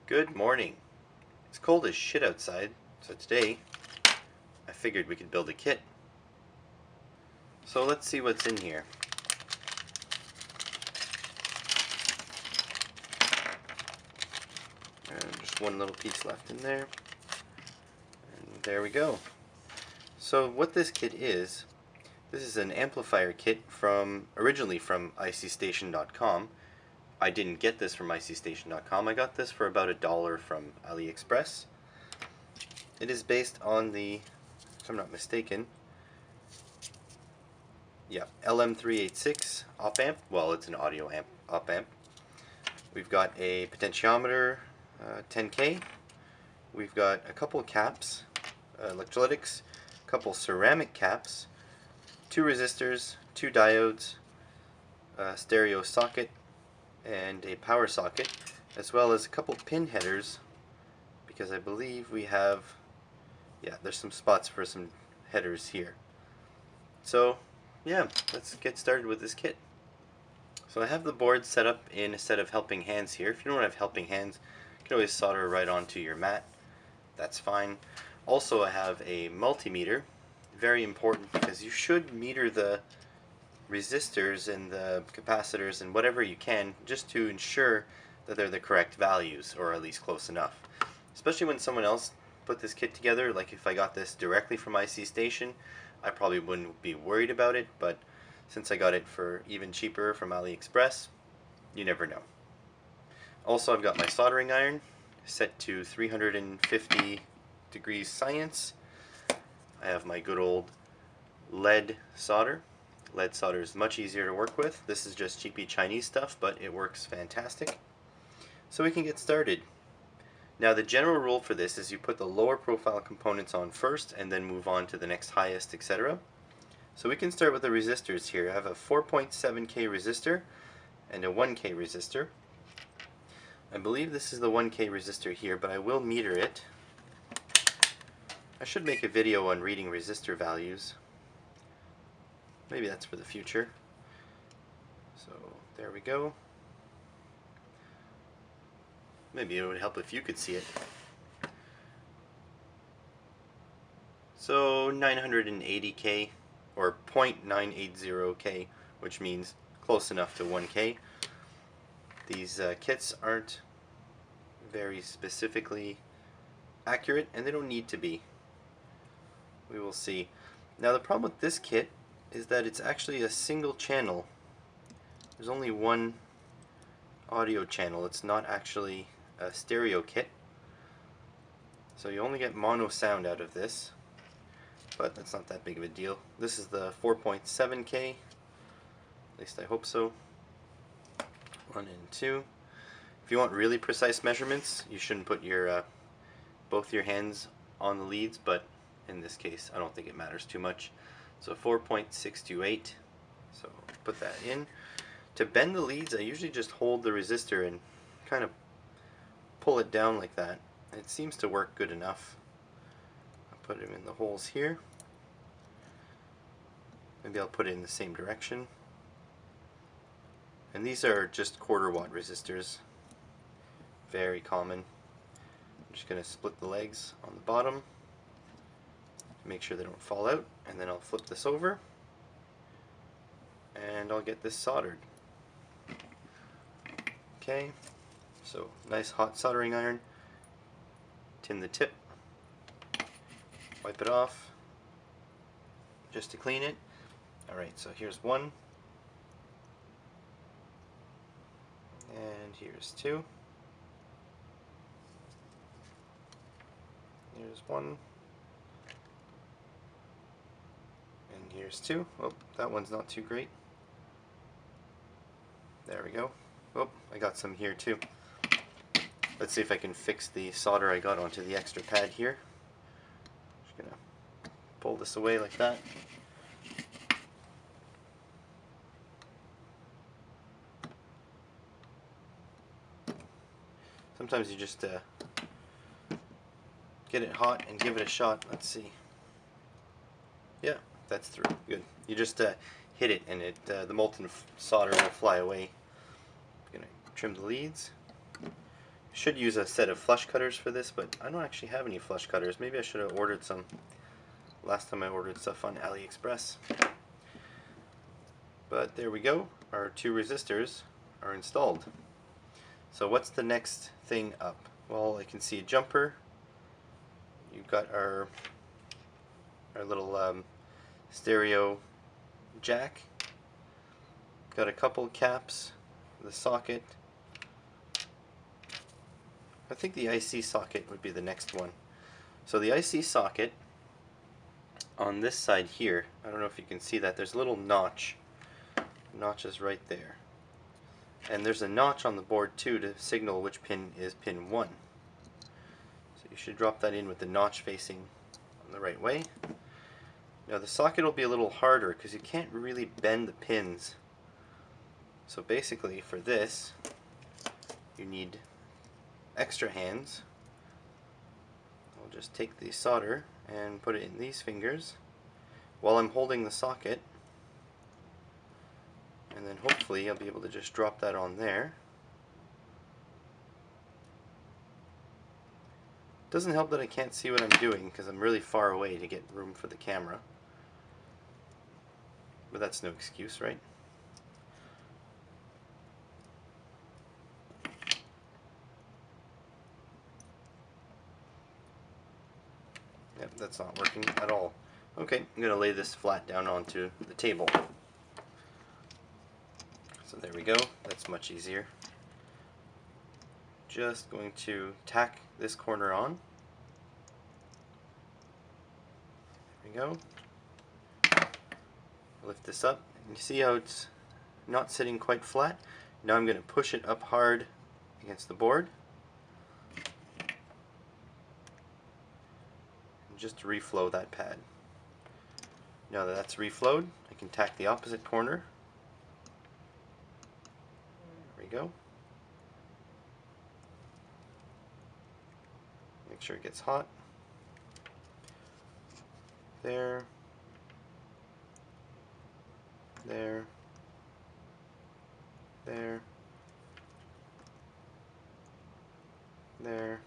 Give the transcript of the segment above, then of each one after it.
Good morning. It's cold as shit outside, so today I figured we could build a kit. So let's see what's in here. And just one little piece left in there. And there we go. So what this kit is, this is an amplifier kit originally from ICStation.com. I didn't get this from ICStation.com. I got this for about $1 from Aliexpress. It is based on the, if I'm not mistaken, LM386 op amp. Well, it's an audio op amp. We've got a potentiometer, 10K. We've got a couple caps, electrolytics, a couple ceramic caps, 2 resistors, 2 diodes, a stereo socket, and a power socket, as well as a couple pin headers, because I believe we have, there's some spots for some headers here. So let's get started with this kit. So I have the board set up in a set of helping hands here. If you don't have helping hands, you can always solder right onto your mat. That's fine. Also, I have a multimeter, very important because you should meter the resistors and the capacitors and whatever you can, just to ensure that they're the correct values, or at least close enough. Especially when someone else put this kit together. Like if I got this directly from IC Station, I probably wouldn't be worried about it, but since I got it for even cheaper from AliExpress, you never know. Also, I've got my soldering iron set to 350 degrees science. I have my good old lead solder. Lead solder is much easier to work with. This is just cheapy Chinese stuff, but it works fantastic. So we can get started. Now the general rule for this is you put the lower profile components on first and then move on to the next highest, etc. So we can start with the resistors here. I have a 4.7K resistor and a 1K resistor. I believe this is the 1K resistor here, but I will meter it. I should make a video on reading resistor values. Maybe that's for the future. So there we go. Maybe it would help if you could see it. So 980K, or 0.980K, which means close enough to 1K. These kits aren't very specifically accurate, and they don't need to be. We will see. Now the problem with this kit is that it's actually a single channel. There's only one audio channel. It's not actually a stereo kit. So you only get mono sound out of this, but that's not that big of a deal. This is the 4.7K, at least I hope so. 1 and 2. If you want really precise measurements, you shouldn't put your both your hands on the leads, but in this case I don't think it matters too much. So 4.628, so put that in. To bend the leads, I usually just hold the resistor and kind of pull it down like that. It seems to work good enough. I'll put them in the holes here. Maybe I'll put it in the same direction. And these are just 1/4 watt resistors. Very common. I'm just going to split the legs on the bottom. Make sure they don't fall out, and then I'll flip this over and I'll get this soldered. Okay, so nice hot soldering iron, tin the tip, wipe it off just to clean it. Alright, so here's 1 and here's 2. Here's 1. And here's 2. Oh, that one's not too great. There we go. Oh, I got some here too. Let's see if I can fix the solder I got onto the extra pad here. Just gonna pull this away like that. Sometimes you just get it hot and give it a shot. Let's see. Yeah, that's through. Good. You just hit it and the molten solder will fly away. I'm going to trim the leads. Should use a set of flush cutters for this, but I don't actually have any flush cutters. Maybe I should have ordered some last time I ordered stuff on Aliexpress. But there we go, our two resistors are installed. So what's the next thing up? Well, I can see a jumper. You've got our little stereo jack. Got a couple caps, the socket. I think the IC socket would be the next one. So the IC socket on this side here, I don't know if you can see that, there's a little notch. Notch is right there. And there's a notch on the board too to signal which pin is pin 1. So you should drop that in with the notch facing on the right way. Now the socket will be a little harder because you can't really bend the pins. So basically for this you need extra hands. I'll just take the solder and put it in these fingers while I'm holding the socket, and then hopefully I'll be able to just drop that on there. Doesn't help that I can't see what I'm doing because I'm really far away to get room for the camera, but that's no excuse, right? Yep, that's not working at all. Okay, I'm going to lay this flat down onto the table. So there we go, that's much easier. Just going to tack this corner on. There we go. Lift this up. You see how it's not sitting quite flat? Now I'm going to push it up hard against the board. Just to reflow that pad. Now that that's reflowed, I can tack the opposite corner. There we go. Make sure it gets hot. There. There. There. There.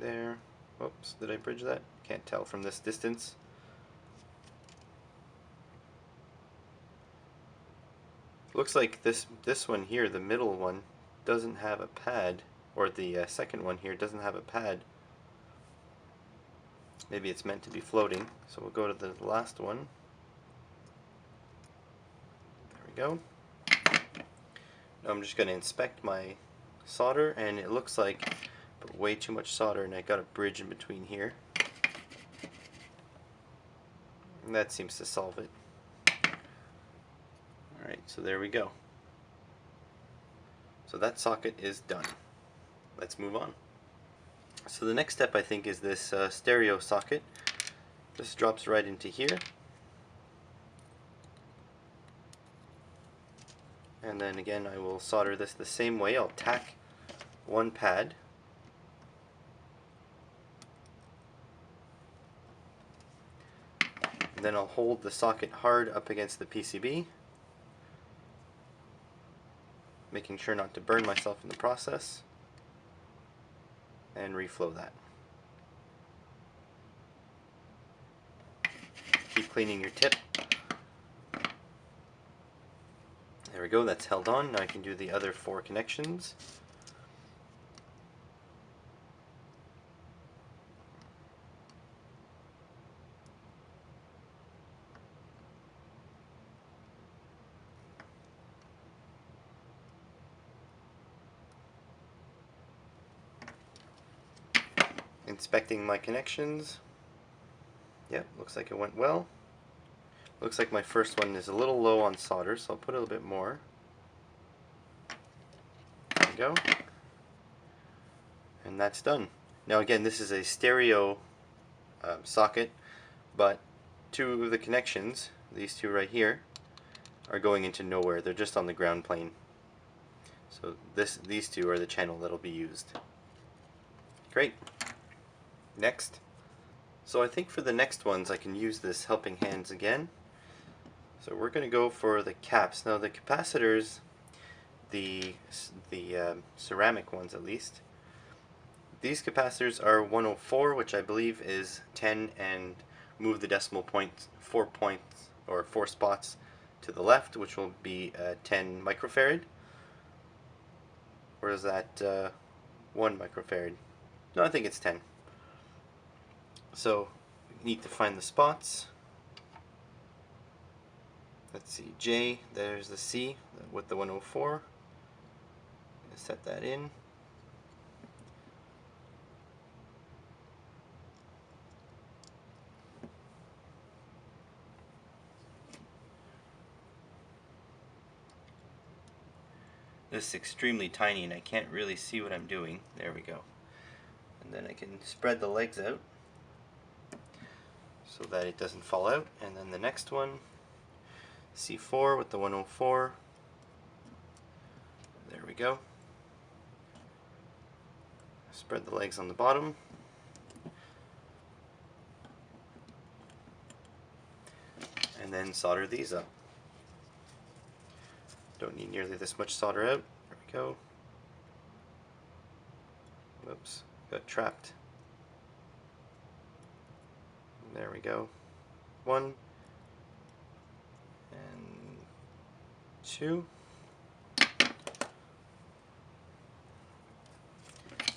There. Oops, did I bridge that? Can't tell from this distance. Looks like this one here, the middle one, doesn't have a pad, or the second one here doesn't have a pad. Maybe it's meant to be floating, so we'll go to the last one. There we go. Now I'm just going to inspect my solder, and it looks like I put way too much solder and I got a bridge in between here. And that seems to solve it. Alright, so there we go. So that socket is done. Let's move on. So the next step I think is this stereo socket. This drops right into here. And then again I will solder this the same way. I'll tack one pad. And then I'll hold the socket hard up against the PCB, making sure not to burn myself in the process, and reflow that. Keep cleaning your tip. There we go, that's held on. Now I can do the other 4 connections. Inspecting my connections. Yep, looks like it went well. Looks like my first one is a little low on solder, so I'll put a little bit more. There we go. And that's done. Now again, this is a stereo socket, but 2 of the connections, these 2 right here, are going into nowhere. They're just on the ground plane. So these 2 are the channel that'll be used. Great. Next. So I think for the next ones I can use this helping hands again. So we're going to go for the caps. Now the capacitors, the ceramic ones at least. These capacitors are 104, which I believe is 10, and move the decimal point 4 points or 4 spots to the left, which will be 10 microfarad. Or is that 1 microfarad? No, I think it's 10. So we need to find the spots. Let's see, J, there's the C with the 104. Set that in. This is extremely tiny and I can't really see what I'm doing. There we go. And then I can spread the legs out so that it doesn't fall out. And then the next one, C4 with the 104. There we go. Spread the legs on the bottom. And then solder these up. Don't need nearly this much solder out. There we go. Whoops, got trapped. There we go. 1 and 2.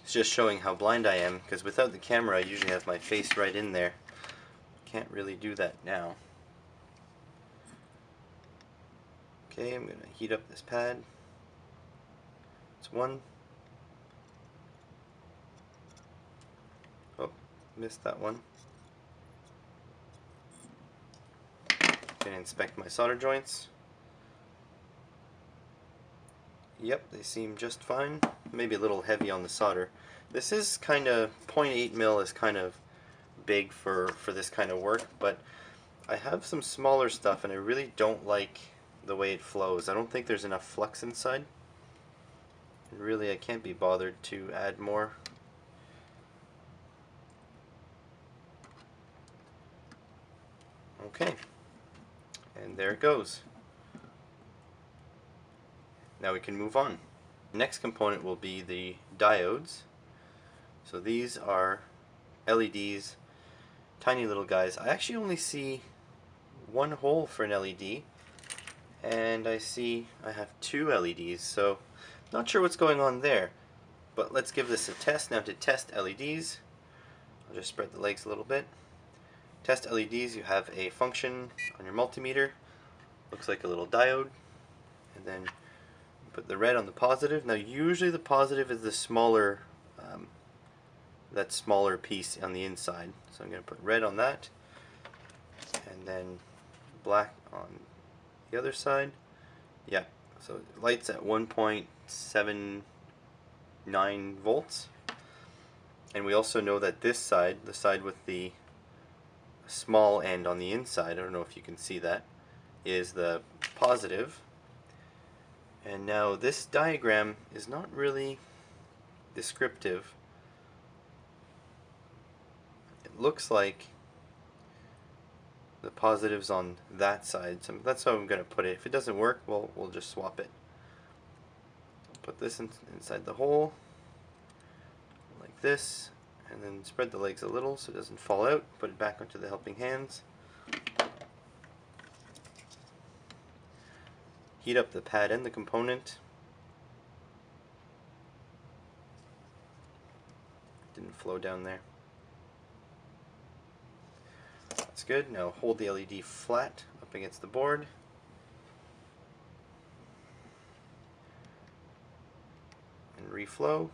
It's just showing how blind I am, because without the camera I usually have my face right in there. Can't really do that now. Okay, I'm going to heat up this pad. It's 1. Oh, missed that one. Going to inspect my solder joints. Yep, they seem just fine. Maybe a little heavy on the solder. This is kind of, 0.8 mil is kind of big for this kind of work, but I have some smaller stuff and I really don't like the way it flows. I don't think there's enough flux inside. And really I can't be bothered to add more. Okay, and there it goes. Now we can move on. The next component will be the diodes. So these are LEDs, tiny little guys. I actually only see one hole for an LED, and I see I have 2 LEDs, so not sure what's going on there. But let's give this a test. Now to test LEDs, I'll just spread the legs a little bit. Test LEDs, you have a function on your multimeter. Looks like a little diode, and then put the red on the positive. Now usually the positive is the smaller, that smaller piece on the inside. So I'm going to put red on that, and then black on the other side. Yeah, so it lights at 1.79 volts. And we also know that this side, the side with the small end on the inside, I don't know if you can see that, is the positive. And now this diagram is not really descriptive. It looks like the positive's on that side, so that's how I'm going to put it. If it doesn't work, well, we'll just swap it. Put this inside the hole, like this, and then spread the legs a little so it doesn't fall out. Put it back onto the helping hands. Heat up the pad and the component. Didn't flow down there. That's good. Now hold the LED flat up against the board. And reflow.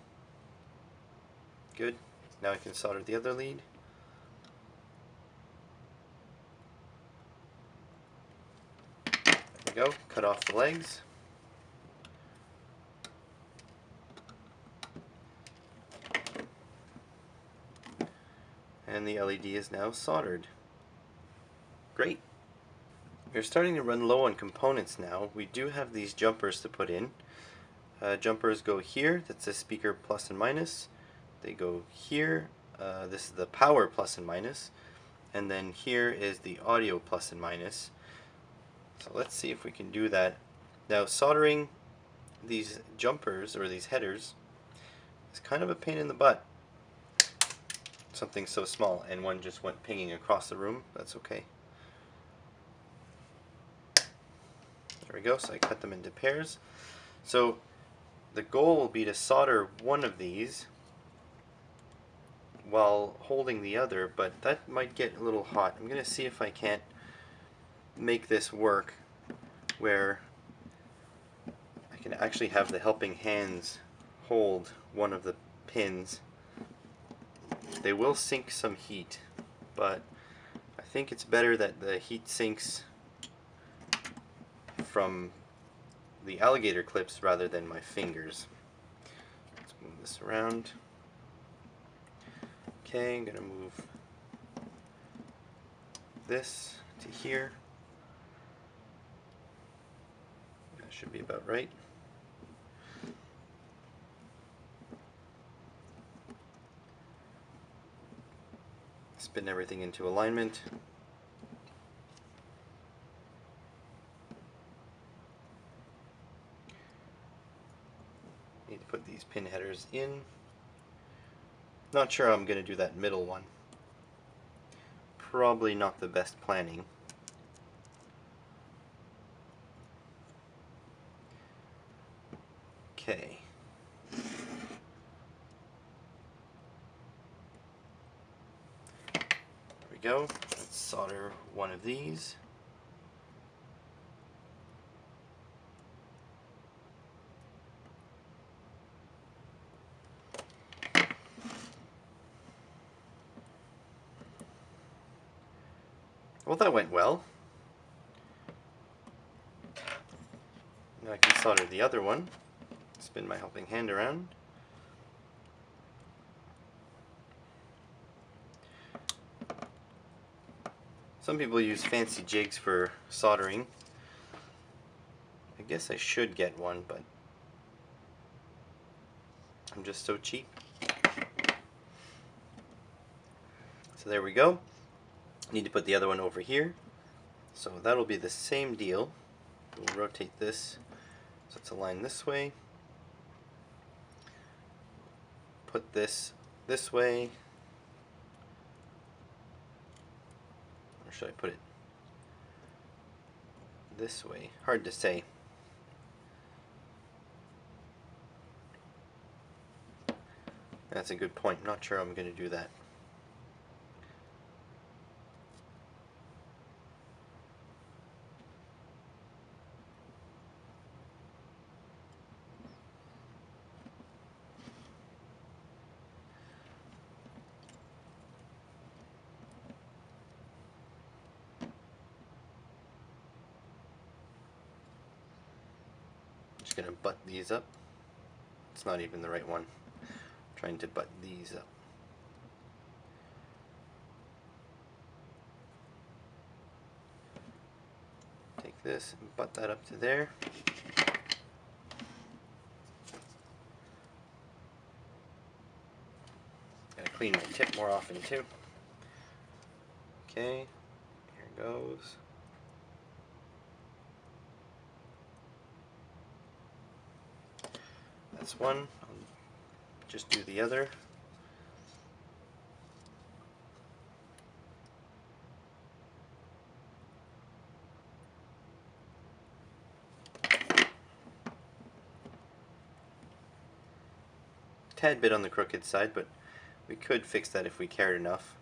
Good. Now I can solder the other lead. There we go. Cut off the legs. And the LED is now soldered. Great. We're starting to run low on components now. We do have these jumpers to put in. Jumpers go here. That's the speaker plus and minus. They go here. This is the power plus and minus. And then here is the audio plus and minus. So let's see if we can do that. Now soldering these jumpers, or these headers, is kind of a pain in the butt. Something so small, and one just went pinging across the room. That's okay. There we go, so I cut them into pairs. So the goal will be to solder one of these while holding the other, but that might get a little hot. I'm going to see if I can't make this work where I can actually have the helping hands hold one of the pins. They will sink some heat, but I think it's better that the heat sinks from the alligator clips rather than my fingers. Let's move this around. Okay, I'm going to move this to here. That should be about right. Spin everything into alignment. Need to put these pin headers in. Not sure how I'm going to do that middle one. Probably not the best planning. Okay. There we go. Let's solder one of these. Well, that went well. Now I can solder the other one. Spin my helping hand around. Some people use fancy jigs for soldering. I guess I should get one, but I'm just so cheap. So there we go. Need to put the other one over here. So that'll be the same deal. We'll rotate this so it's aligned this way. Put this way. Or should I put it this way? Hard to say. That's a good point. Not sure I'm going to do that. Just going to butt these up. It's not even the right one. I'm trying to butt these up. Take this and butt that up to there. Gotta clean my tip more often too. Okay, here goes. That's one. I'll just do the other. Tad bit on the crooked side, but we could fix that if we cared enough,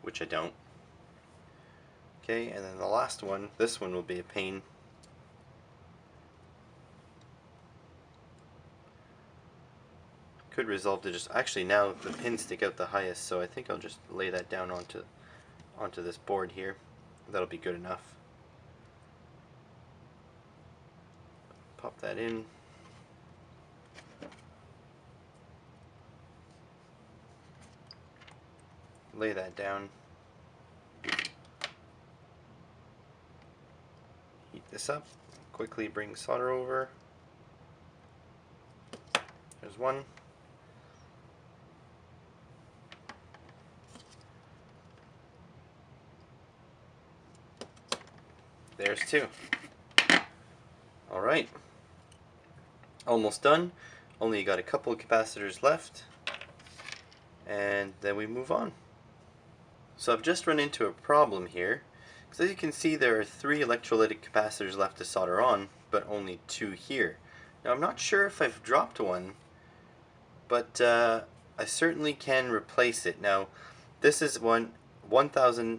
which I don't. Okay, and then the last one, this one will be a pain. Could resolve to just, actually now the pins stick out the highest, so I think I'll just lay that down onto this board here. That'll be good enough. Pop that in. Lay that down. Heat this up. Quickly bring solder over. There's one. There's two. Alright. Almost done. Only got a couple of capacitors left, and then we move on. So I've just run into a problem here, because as you can see there are 3 electrolytic capacitors left to solder on, but only 2 here. Now I'm not sure if I've dropped one, but I certainly can replace it. Now this is 1000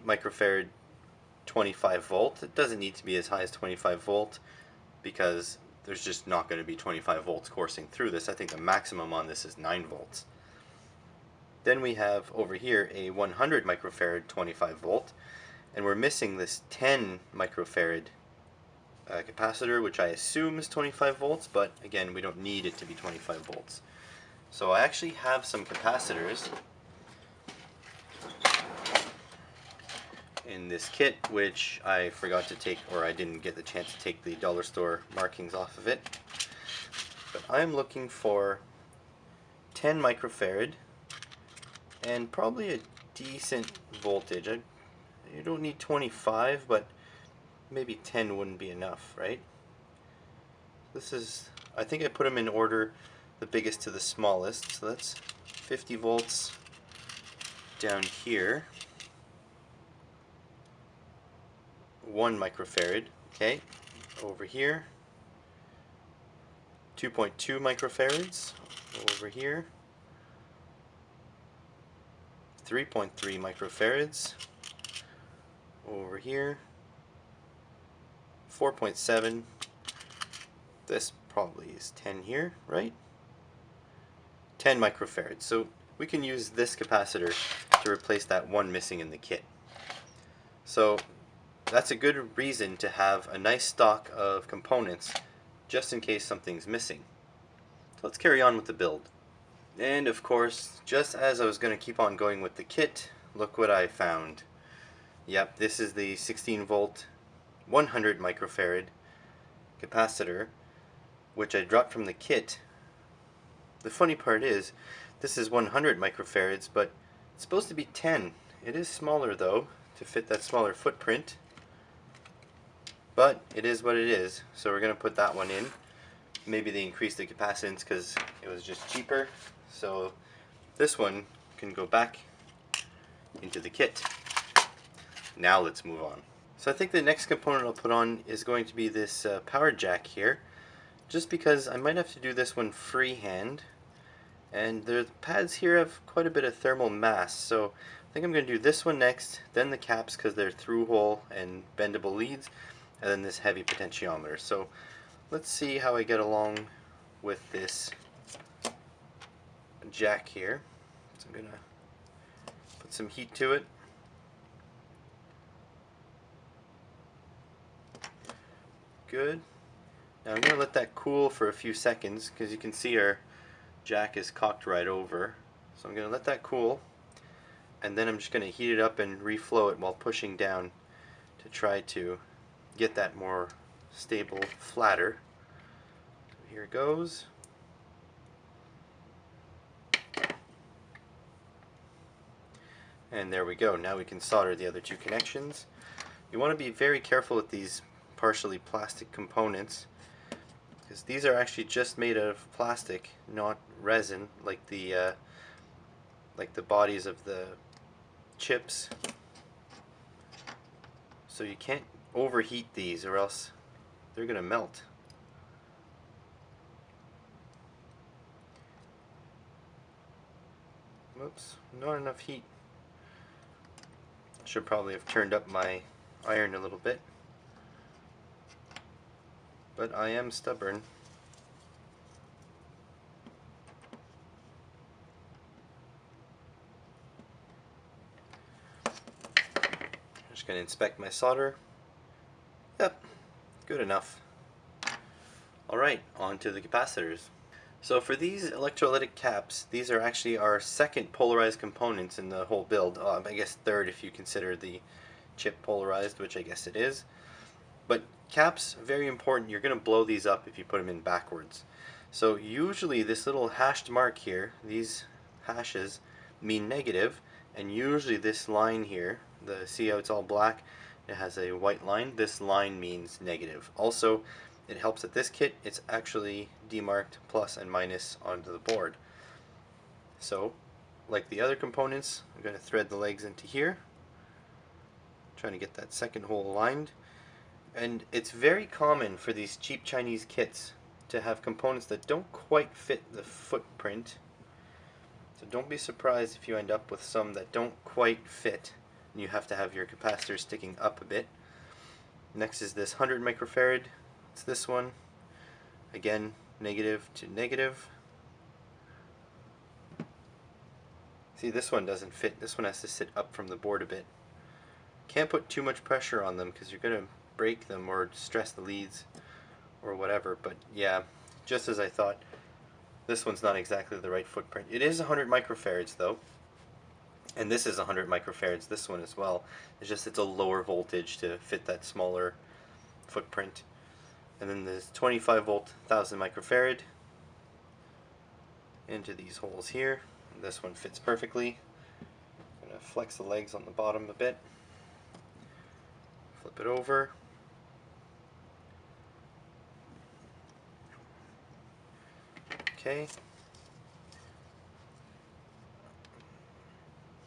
microfarad 25 volt. It doesn't need to be as high as 25 volt because there's just not going to be 25 volts coursing through this. I think the maximum on this is 9 volts. Then we have over here a 100 microfarad 25 volt, and we're missing this 10 microfarad capacitor, which I assume is 25 volts, but again, we don't need it to be 25 volts. So I actually have some capacitors in this kit, which I forgot to take, or I didn't get the chance to take the dollar store markings off of it. But I'm looking for 10 microfarad and probably a decent voltage. You don't need 25, but maybe 10 wouldn't be enough, right? This is, I think I put them in order, the biggest to the smallest. So that's 50 volts down here. 1 microfarad, okay, over here, 2.2 microfarads, over here, 3.3 microfarads, over here, 4.7, this probably is 10 here, right? 10 microfarads, so we can use this capacitor to replace that one missing in the kit. So that's a good reason to have a nice stock of components just in case something's missing. So let's carry on with the build. And of course, just as I was going to keep on going with the kit, look what I found. Yep, this is the 16 volt 100 microfarad capacitor, which I dropped from the kit. The funny part is, this is 100 microfarads, but it's supposed to be 10. It is smaller though, to fit that smaller footprint. But it is what it is, so we're going to put that one in. Maybe they increased the capacitance because it was just cheaper. So this one can go back into the kit. Now let's move on. So I think the next component I'll put on is going to be this power jack here. Just because I might have to do this one freehand. And the pads here have quite a bit of thermal mass. So I think I'm going to do this one next, then the caps because they're through hole and bendable leads, and then this heavy potentiometer. So let's see how I get along with this jack here. So I'm going to put some heat to it. Good. Now I'm going to let that cool for a few seconds because you can see our jack is cocked right over. So I'm going to let that cool, and then I'm just going to heat it up and reflow it while pushing down to try to get that more stable, flatter. So here it goes. And there we go. Now we can solder the other two connections. You want to be very careful with these partially plastic components, because these are actually just made out of plastic, not resin, like the bodies of the chips. So you can't overheat these or else they're gonna melt. Whoops, not enough heat. I should probably have turned up my iron a little bit, but I am stubborn. I'm just going to inspect my solder. Yep, good enough. Alright, on to the capacitors. So for these electrolytic caps, these are actually our second polarized components in the whole build. I guess third if you consider the chip polarized, which I guess it is. But caps, very important. You're going to blow these up if you put them in backwards. So usually this little hashed mark here, these hashes, mean negative, and usually this line here, see how it's all black? It has a white line. This line means negative. Also, it helps that this kit, it's actually demarked plus and minus onto the board. So, like the other components, I'm going to thread the legs into here, trying to get that second hole aligned. And it's very common for these cheap Chinese kits to have components that don't quite fit the footprint. So don't be surprised if you end up with some that don't quite fit and you have to have your capacitor sticking up a bit. Next is this 100 microfarad. It's this one. Again, negative to negative. See, this one doesn't fit. This one has to sit up from the board a bit. Can't put too much pressure on them because you're going to break them or stress the leads or whatever. But yeah, just as I thought, this one's not exactly the right footprint. It is 100 microfarads though, and this is 100 microfarads, this one as well. It's just it's a lower voltage to fit that smaller footprint. And then there's 25 volt 1000 microfarad into these holes here. And this one fits perfectly. I'm going to flex the legs on the bottom a bit. Flip it over. Okay.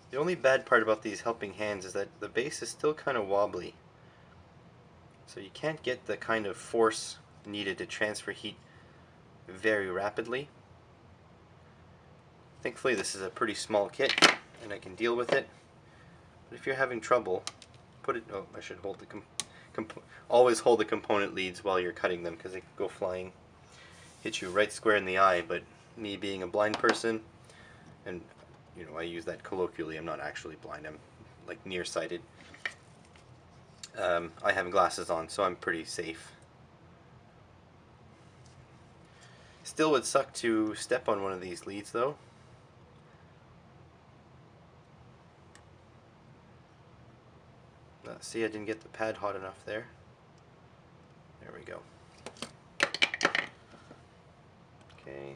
The only bad part about these helping hands is that the base is still kind of wobbly. So you can't get the kind of force needed to transfer heat very rapidly. Thankfully this is a pretty small kit and I can deal with it. But if you're having trouble, put it, oh, I should hold the always hold the component leads while you're cutting them because they could go flying, hit you right square in the eye. But me being a blind person, and you know, I use that colloquially, I'm not actually blind, I'm like nearsighted. I have glasses on, so I'm pretty safe. Still would suck to step on one of these leads though. See, I didn't get the pad hot enough there. There we go. Okay,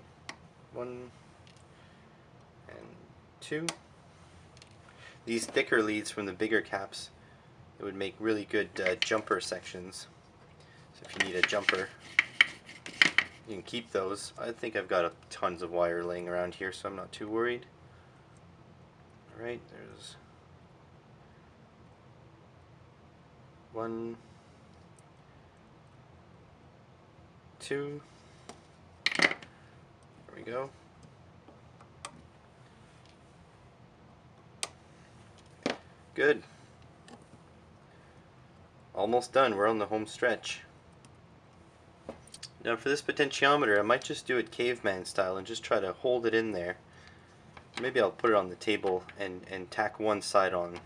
1 and 2. These thicker leads from the bigger caps, it would make really good jumper sections. So if you need a jumper, you can keep those. I think I've got tons of wire laying around here, so I'm not too worried. Alright, there's 1, 2. There we go. Good. Almost done. We're on the home stretch. Now for this potentiometer, I might just do it caveman style and just try to hold it in there. Maybe I'll put it on the table and tack one side on.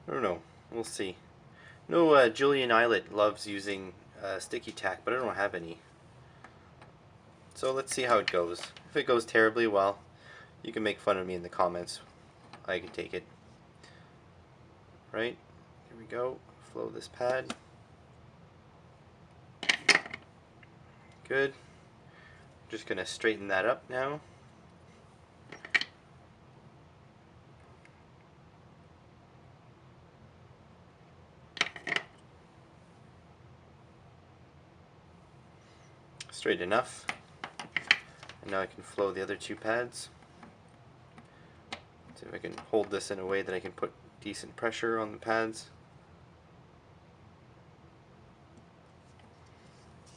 I don't know. We'll see. No, Julian Eilert loves using sticky tack, but I don't have any. So let's see how it goes. If it goes terribly well, you can make fun of me in the comments. I can take it. Right, here we go. Flow this pad. Good. Just going to straighten that up now. Straight enough. And now I can flow the other two pads. See if I can hold this in a way that I can put decent pressure on the pads.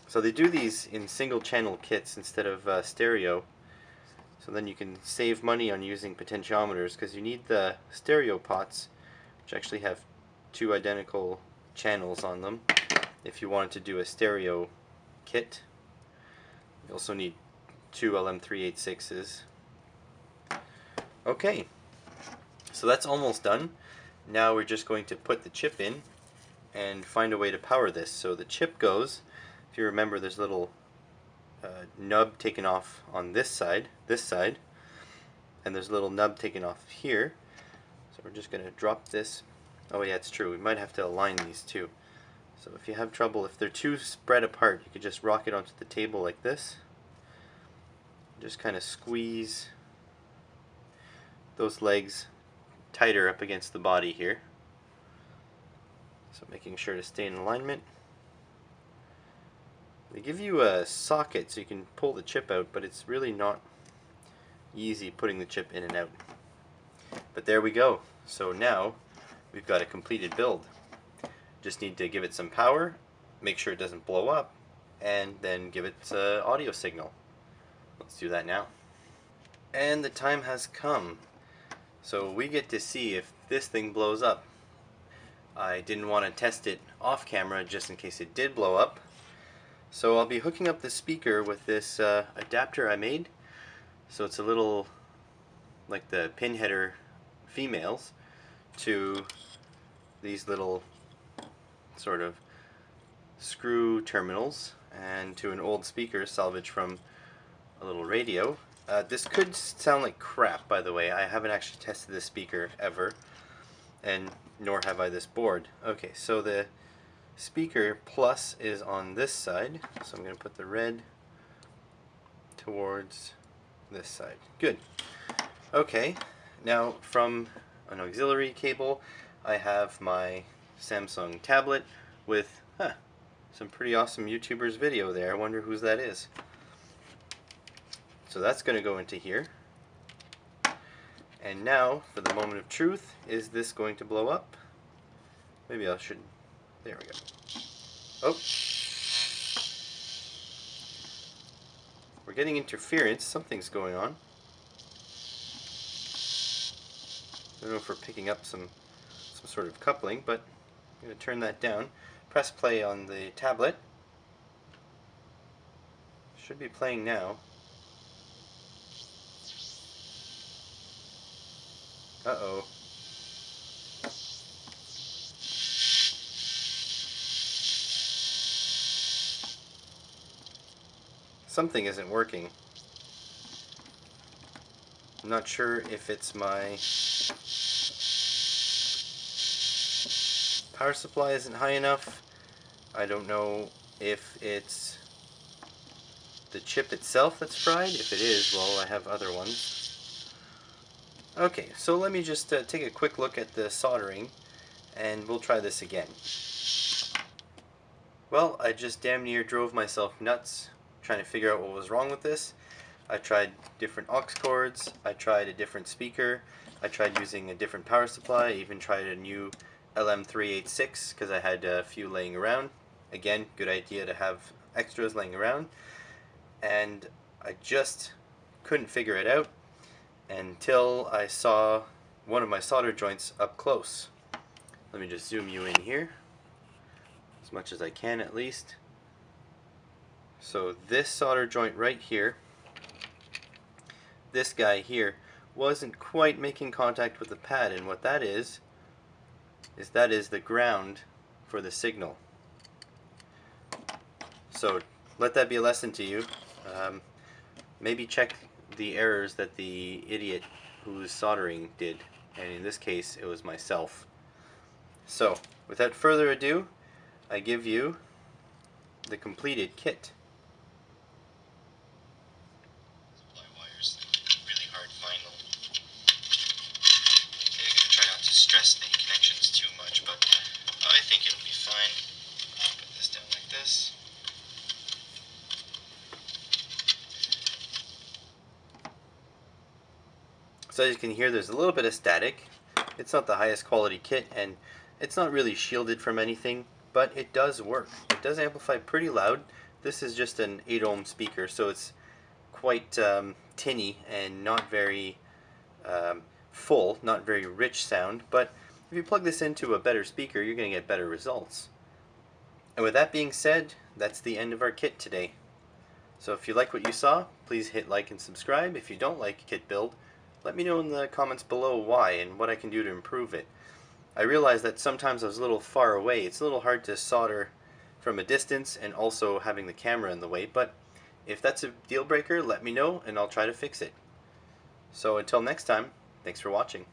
So they do these in single channel kits instead of stereo. So then you can save money on using potentiometers because you need the stereo pots, which actually have 2 identical channels on them if you wanted to do a stereo kit. You also need 2 LM386s. Okay, so that's almost done. Now we're just going to put the chip in and find a way to power this. So the chip goes, if you remember, there's a little nub taken off on this side, and there's a little nub taken off here. So we're just going to drop this. Oh yeah, it's true, we might have to align these two. So if you have trouble, if they're too spread apart, you could just rock it onto the table like this. Just kind of squeeze those legs tighter up against the body here. So making sure to stay in alignment. They give you a socket so you can pull the chip out, but it's really not easy putting the chip in and out. But there we go. So now we've got a completed build. Just need to give it some power, make sure it doesn't blow up, and then give it an audio signal. Let's do that now. And the time has come. So we get to see if this thing blows up. I didn't want to test it off camera just in case it did blow up. So I'll be hooking up the speaker with this adapter I made. So it's a little like the pin header females to these little sort of screw terminals and to an old speaker salvaged from a little radio. This could sound like crap, by the way. I haven't actually tested this speaker ever, and nor have I this board. Okay, so the speaker plus is on this side, so I'm going to put the red towards this side. Good. Okay, now from an auxiliary cable I have my Samsung tablet with some pretty awesome YouTubers video there. I wonder whose that is. So that's going to go into here. And now for the moment of truth, is this going to blow up? Maybe I should, there we go. Oh, we're getting interference. Something's going on. I don't know if we're picking up some sort of coupling, but I'm going to turn that down. Press play on the tablet. Should be playing now. Uh-oh. Something isn't working. I'm not sure if it's my power supply isn't high enough. I don't know if it's the chip itself that's fried. If it is, well, I have other ones. Okay, so let me just take a quick look at the soldering and we'll try this again. Well, I just damn near drove myself nuts trying to figure out what was wrong with this. I tried different aux cords, I tried a different speaker, I tried using a different power supply, I even tried a new LM386 because I had a few laying around. Again, good idea to have extras laying around. And I just couldn't figure it out until I saw one of my solder joints up close. Let me just zoom you in here, as much as I can at least. So this solder joint right here, this guy here, wasn't quite making contact with the pad, and what that is that is the ground for the signal. So let that be a lesson to you. Maybe check the errors that the idiot who's soldering did, and in this case it was myself. So without further ado, I give you the completed kit. Supply wires, really hard final. Okay, I'm gonna try not to stress the connections too much, but I think it'll be fine. I'll put this down like this. So as you can hear, there's a little bit of static. It's not the highest quality kit, and it's not really shielded from anything, but it does work. It does amplify pretty loud. This is just an 8 ohm speaker, so it's quite tinny and not very full, not very rich sound, but if you plug this into a better speaker, you're going to get better results. And with that being said, that's the end of our kit today. So if you like what you saw, please hit like and subscribe. If you don't like a kit build, let me know in the comments below why and what I can do to improve it. I realize that sometimes I was a little far away. It's a little hard to solder from a distance and also having the camera in the way, but if that's a deal breaker, let me know and I'll try to fix it. So until next time, thanks for watching.